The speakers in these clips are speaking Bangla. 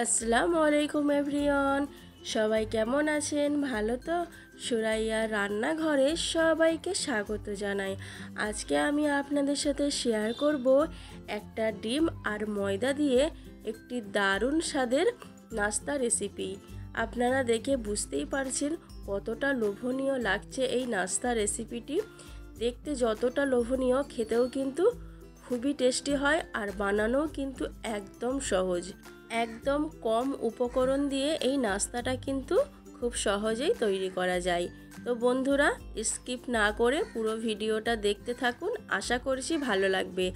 আসসালামু আলাইকুম এভরিওয়ান, সবাই কেমন আছেন? ভালো তো? সুরাইয়া রান্নাঘরে সবাইকে স্বাগত জানাই। আজকে আমি আপনাদের সাথে শেয়ার করব একটা ডিম আর ময়দা দিয়ে একটি দারুণ স্বাদের নাস্তা রেসিপি। আপনারা দেখে বুঝতেই পারছেন কতটা লোভনীয় লাগছে এই নাস্তা রেসিপিটি। দেখতে যতটা লোভনীয়, খেতেও কিন্তু খুবই টেস্টি হয় আর বানানোও কিন্তু একদম সহজ। একদম কম উপকরণ দিয়ে এই নাস্তাটা কিন্তু খুব সহজেই তৈরি করা যায়। তো বন্ধুরা, স্কিপ না করে পুরো ভিডিওটা দেখতে থাকুন, আশা করছি ভালো লাগবে।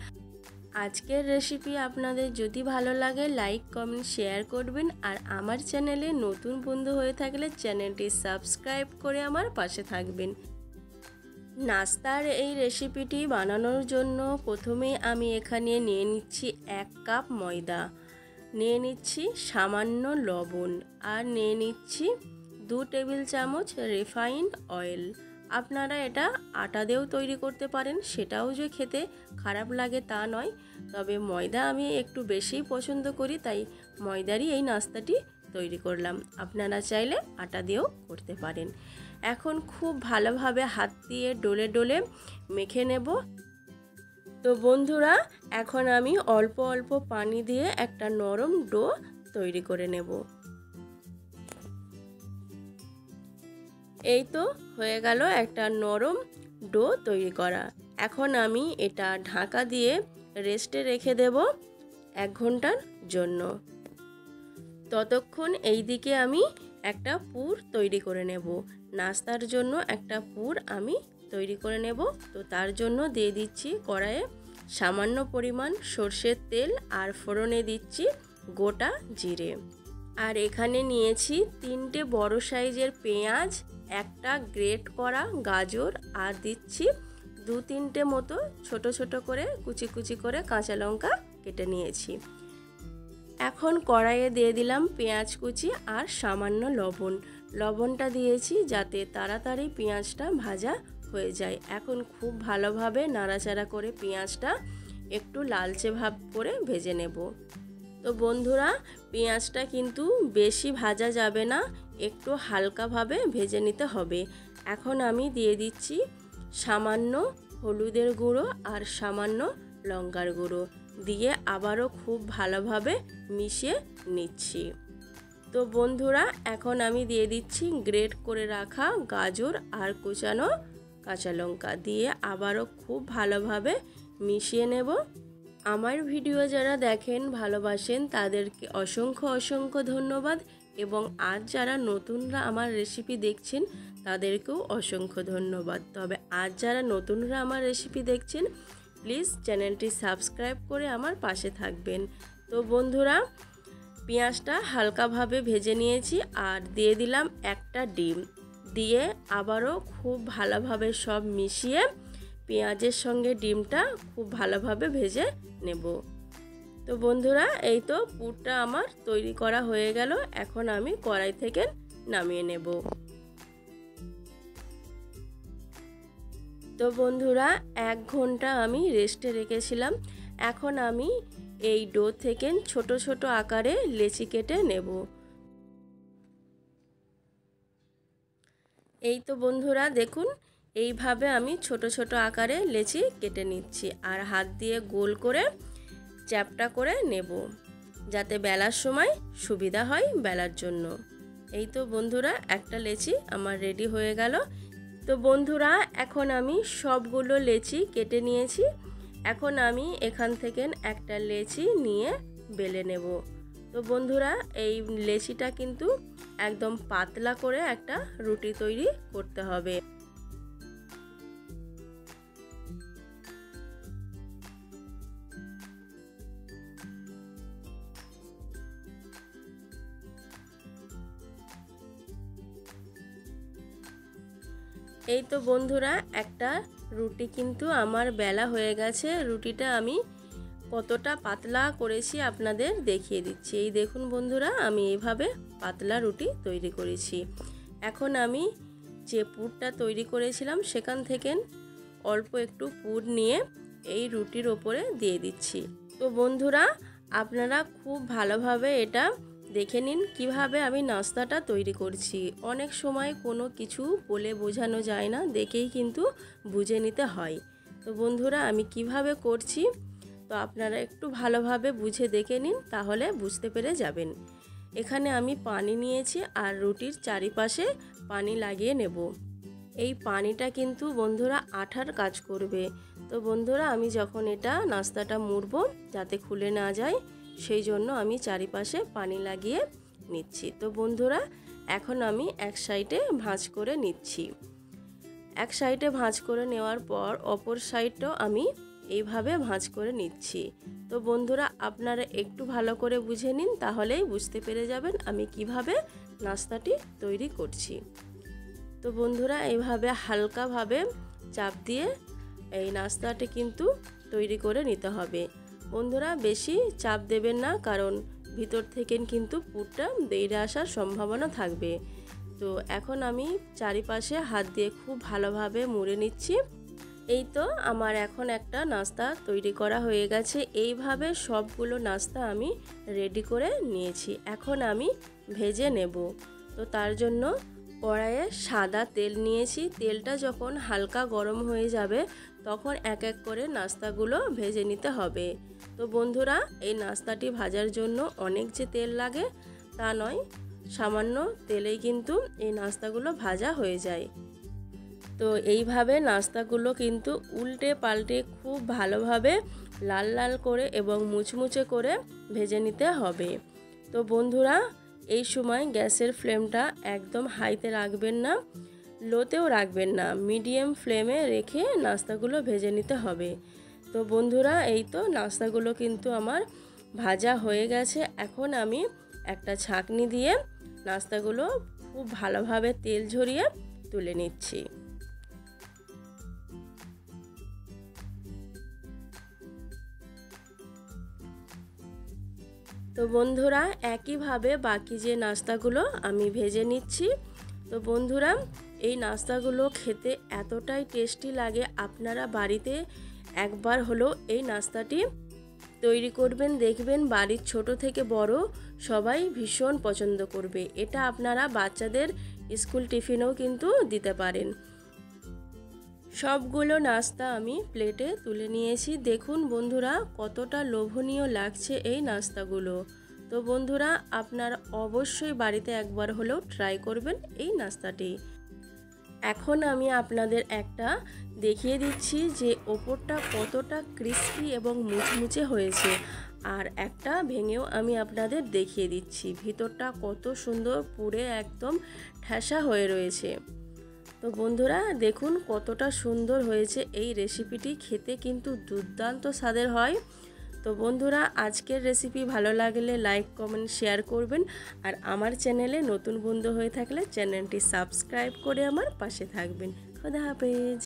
আজকের রেসিপি আপনাদের যদি ভালো লাগে লাইক কমেন্ট শেয়ার করবেন, আর আমার চ্যানেলে নতুন বন্ধু হয়ে থাকলে চ্যানেলটি সাবস্ক্রাইব করে আমার পাশে থাকবেন। নাস্তার এই রেসিপিটি বানানোর জন্য প্রথমে আমি এখানে নিয়ে নিচ্ছি 1 কাপ ময়দা, নিয়ে নিচ্ছি সামান্য লবণ, আর নিয়ে নিচ্ছি 2 টেবিল চামচ রিফাইন্ড অয়েল। আপনারা এটা আটা দিয়েও তৈরি করতে পারেন, সেটাও যে খেতে খারাপ লাগে তা নয়, তবে ময়দা আমি একটু বেশিই পছন্দ করি, তাই ময়দারই এই নাস্তাটি তৈরি করলাম। আপনারা চাইলে আটা দিয়েও করতে পারেন। এখন খুব ভালোভাবে হাত দিয়ে ডলে ডলে মেখে নেব। তো বন্ধুরা, এখন আমি অল্প অল্প পানি দিয়ে একটা নরম ডো তৈরি করে নেব। এই তো হয়ে গেল একটা নরম ডো তৈরি করা। এখন আমি এটা ঢাকা দিয়ে রেস্টে রেখে দেব 1 ঘন্টার জন্য। ততক্ষণ এই দিকে আমি একটা পুর তৈরি করে নেব। নাস্তার জন্য একটা পুর আমি তৈরি করে নেব। তো তার জন্য দিয়ে দিচ্ছি কড়াইয়ে সামান্য পরিমাণ সর্ষের তেল, আর ফোড়নে দিচ্ছি গোটা জিরে। আর এখানে নিয়েছি 3টে বড় সাইজের পেঁয়াজ, একটা গ্রেট করা গাজর, আর দিচ্ছি 2-3টে মতো ছোট ছোট করে কুচি কুচি করে কাঁচা লঙ্কা কেটে নিয়েছি। এখন কড়াইয়ে দিয়ে দিলাম পেঁয়াজ কুচি আর সামান্য লবণ। লবণটা দিয়েছি যাতে তাড়াতাড়ি পেঁয়াজটা ভাজা হয়ে যায়। এখন খুব ভালোভাবে নাড়াচাড়া করে পেঁয়াজটা একটু লালচে ভাব করে ভেজে নেব। তো বন্ধুরা, পেঁয়াজটা কিন্তু বেশি ভাজা যাবে না, একটু হালকাভাবে ভেজে নিতে হবে। এখন আমি দিয়ে দিচ্ছি সামান্য হলুদের গুঁড়ো আর সামান্য লঙ্কার গুঁড়ো দিয়ে আবারও খুব ভালোভাবে মিশিয়ে নিচ্ছি। তো বন্ধুরা, এখন আমি দিয়ে দিচ্ছি গ্রেট করে রাখা গাজর আর কুচানো কাঁচা লঙ্কা দিয়ে আবারও খুব ভালোভাবে মিশিয়ে নেব। আমার ভিডিও যারা দেখেন ভালোবাসেন তাদেরকে অসংখ্য অসংখ্য ধন্যবাদ, এবং আজ যারা নতুনরা আমার রেসিপি দেখছেন তাদেরকেও অসংখ্য ধন্যবাদ। তবে আজ যারা নতুনরা আমার রেসিপি দেখছেন প্লিজ চ্যানেলটি সাবস্ক্রাইব করে আমার পাশে থাকবেন। তো বন্ধুরা, পেঁয়াজটা হালকাভাবে ভেজে নিয়েছি, আর দিয়ে দিলাম একটা ডিম, দিয়ে আবারও খুব ভালোভাবে সব মিশিয়ে পেঁয়াজের সঙ্গে ডিমটা খুব ভালোভাবে ভেজে নেব। তো বন্ধুরা, এই তো পুরটা আমার তৈরি করা হয়ে গেল। এখন আমি কড়াই থেকে নামিয়ে নেব। তো বন্ধুরা, 1 ঘন্টা আমি রেস্টে রেখেছিলাম। এখন আমি এই ডো থেকে ছোট ছোট আকারে লেচি কেটে নেব। এই তো বন্ধুরা দেখুন, এইভাবে আমি ছোট ছোট আকারে লেচি কেটে নিচ্ছি, আর হাত দিয়ে গোল করে চ্যাপটা করে নেব যাতে বেলার সময় সুবিধা হয় বেলার জন্য। এই তো বন্ধুরা, একটা লেচি আমার রেডি হয়ে গেল। তো বন্ধুরা, এখন আমি সবগুলো লেচি কেটে নিয়েছি। এখন আমি এখান থেকে একটা লেচি নিয়ে বেলে নেব। তো বন্ধুরা, এই লেচিটা কিন্তু একদম পাতলা করে একটা রুটি তৈরি করতে হবে। এই তো বন্ধুরা, একটা রুটি কিন্তু আমার বেলা হয়ে গেছে। রুটিটা আমি কতটা পাতলা করেছি আপনাদের দেখিয়ে দিচ্ছি। এই দেখুন বন্ধুরা, আমি এইভাবে পাতলা রুটি তৈরি করেছি। এখন আমি যে পুরটা তৈরি করেছিলাম সেখান থেকে অল্প একটু পুর নিয়ে এই রুটির ওপরে দিয়ে দিচ্ছি। তো বন্ধুরা, আপনারা খুব ভালোভাবে এটা দেখে নিন কিভাবে আমি নাস্তাটা তৈরি করছি। অনেক সময় কোনো কিছু বলে বোঝানো যায় না, দেখেই কিন্তু বুঝে নিতে হয়। তো বন্ধুরা আমি কিভাবে করছি তো আপনারা একটু ভালোভাবে বুঝে দেখে নিন, তাহলে বুঝতে পেরে যাবেন। এখানে আমি পানি নিয়েছি আর রুটির চারিপাশে পানি লাগিয়ে নেব। এই পানিটা কিন্তু বন্ধুরা আঠার কাজ করবে। তো বন্ধুরা আমি যখন এটা নাস্তাটা মুড়ব যাতে খুলে না যায়, সেই জন্য আমি চারিপাশে পানি লাগিয়ে নিচ্ছি। তো বন্ধুরা এখন আমি এক সাইডে ভাঁজ করে নিচ্ছি। এক সাইডে ভাঁজ করে নেওয়ার পর অপর সাইডটাও আমি এইভাবে ভাঁজ করে নিচ্ছি। তো বন্ধুরা আপনারা একটু ভালো করে বুঝে নিন, তাহলেই বুঝতে পেরে যাবেন আমি কিভাবে নাস্তাটি তৈরি করছি। তো বন্ধুরা এইভাবে হালকাভাবে চাপ দিয়ে এই নাস্তাটি কিন্তু তৈরি করে নিতে হবে। বন্ধুরা বেশি চাপ দেবেন না, কারণ ভিতর থেকে কিন্তু পুরটা বেরিয়ে আসার সম্ভাবনা থাকবে। তো এখন আমি চারিপাশে হাত দিয়ে খুব ভালোভাবে মুড়ে নিচ্ছি। এই তো আমার এখন একটা নাস্তা তৈরি করা হয়ে গেছে। এইভাবে সবগুলো নাস্তা আমি রেডি করে নিয়েছি। এখন আমি ভেজে নেব। তো তার জন্য কড়াইয়ে সাদা তেল নিয়েছি। তেলটা যখন হালকা গরম হয়ে যাবে তখন এক এক করে নাস্তাগুলো ভেজে নিতে হবে। তো বন্ধুরা এই নাস্তাটি ভাজার জন্য অনেক যে তেল লাগে তা নয়, সামান্য তেলেই কিন্তু এই নাস্তাগুলো ভাজা হয়ে যায়। তো এইভাবে নাস্তাগুলো কিন্তু উল্টে পাল্টে খুব ভালোভাবে লাল লাল করে এবং মুচমুচে করে ভেজে নিতে হবে। তো বন্ধুরা এই সময় গ্যাসের ফ্লেমটা একদম হাইতে রাখবেন না, লোতেও রাখবেন না, মিডিয়াম ফ্লেমে রেখে নাস্তাগুলো ভেজে নিতে হবে। তো বন্ধুরা এই তো নাস্তাগুলো কিন্তু আমার ভাজা হয়ে গেছে। এখন আমি একটা ছাঁকনি দিয়ে নাস্তাগুলো খুব ভালোভাবে তেল ঝরিয়ে তুলে নিচ্ছি। তো বন্ধুরা একইভাবে বাকি যে নাস্তাগুলো আমি ভেজে নিচ্ছি। তো বন্ধুরা এই নাস্তাগুলো খেতে এতটাই টেস্টি লাগে, আপনারা বাড়িতে একবার হলেও এই নাস্তাটি তৈরি করবেন, দেখবেন বাড়ির ছোট থেকে বড় সবাই ভীষণ পছন্দ করবে। এটা আপনারা বাচ্চাদের স্কুল টিফিনেও কিন্তু দিতে পারেন। সবগুলো নাস্তা আমি প্লেটে তুলে নিয়েছি। দেখুন বন্ধুরা কতটা লোভনীয় লাগছে এই নাস্তাগুলো। তো বন্ধুরা আপনারা অবশ্যই বাড়িতে একবার হলেও ট্রাই করবেন এই নাস্তাটি। এখন আমি আপনাদের একটা দেখিয়ে দিচ্ছি যে ওপরটা কতটা ক্রিস্পি এবং মুচমুচে হয়েছে, আর একটা ভেঙেও আমি আপনাদের দেখিয়ে দিচ্ছি ভিতরটা কত সুন্দর পুড়ে একদম ঠাসা হয়ে রয়েছে। তো বন্ধুরা দেখুন কতটা সুন্দর হয়েছে এই রেসিপিটি, খেতে কিন্তু দুর্দান্ত স্বাদের হয়। তো বন্ধুরা আজকের রেসিপি ভালো লাগলে লাইক কমেন্ট শেয়ার করবেন, আর আমার চ্যানেলে নতুন বন্ধু হয়ে থাকলে চ্যানেলটি সাবস্ক্রাইব করে আমার পাশে থাকবেন। খোদা হাফেজ।